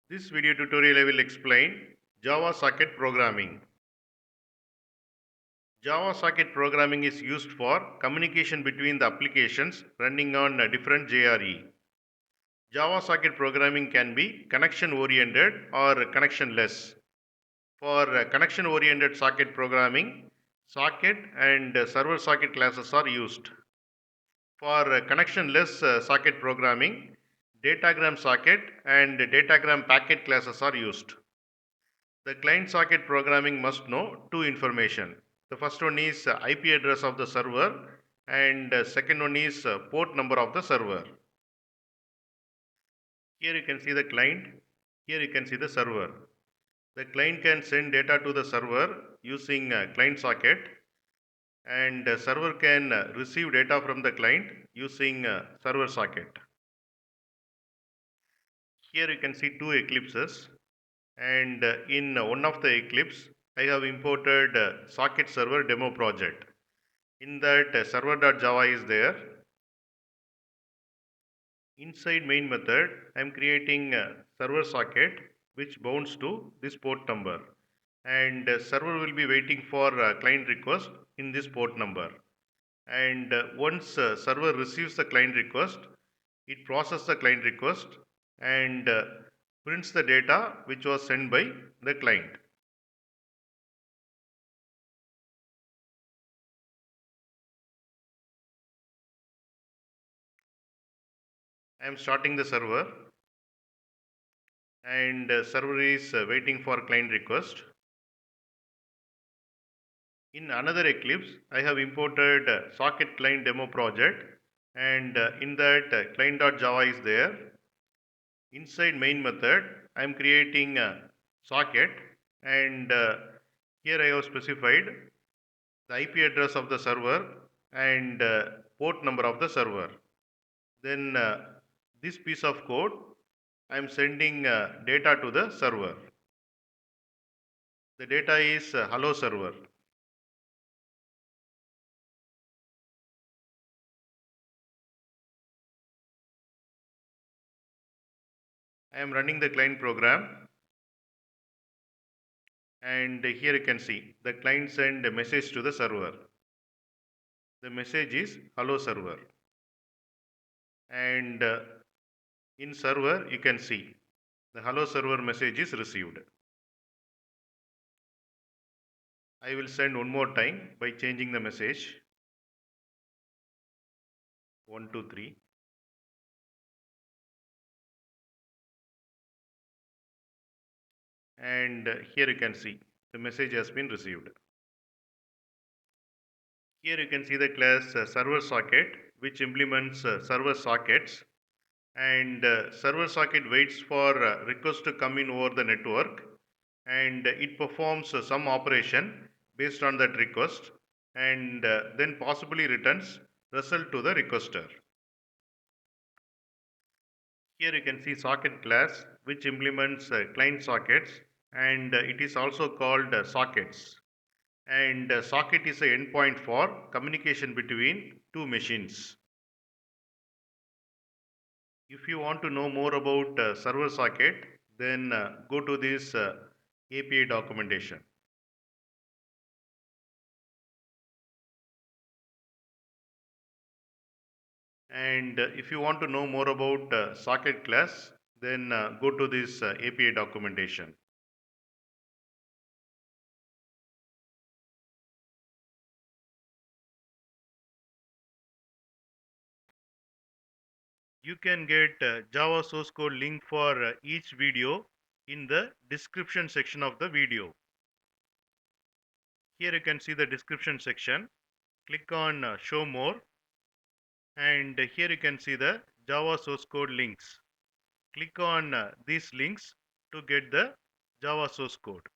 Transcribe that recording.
This video tutorial I will explain Java socket programming. Java socket programming is used for communication between the applications running on a different JRE. Java socket programming can be connection oriented or connectionless. For connection oriented socket programming, socket and server socket classes are used. For connectionless socket programming, datagram socket and datagram packet classes are used. The client socket programming must know two information. The first one is IP address of the server and second one is port number of the server. Here you can see the client, here you can see the server. The client can send data to the server using client socket and server can receive data from the client using server socket. Here you can see two eclipses and in one of the eclipse I have imported socket server demo project. In that server.java is there. Inside main method I am creating a server socket which bounds to this port number and server will be waiting for client request in this port number. And once server receives the client request, it processes the client request and prints the data which was sent by the client. I am starting the server and server is waiting for client request. In another Eclipse, I have imported socket client demo project and in that client.java is there. Inside main method, I am creating a socket and here I have specified the IP address of the server and port number of the server. Then this piece of code, I am sending data to the server. The data is hello server. I am running the client program and here you can see the client send a message to the server. The message is hello server and in server you can see the hello server message is received. I will send one more time by changing the message 1 2 3 and here you can see the message has been received. Here you can see the class server socket which implements server sockets and server socket waits for request to come in over the network and it performs some operation based on that request and then possibly returns result to the requester. Here you can see socket class which implements client sockets and it is also called sockets and socket is a endpoint for communication between two machines. If you want to know more about server socket, then go to this API documentation. And if you want to know more about socket class, then go to this API documentation. You can get Java source code link for each video in the description section of the video. Here you can see the description section. Click on show more and here you can see the Java source code links. Click on these links to get the Java source code.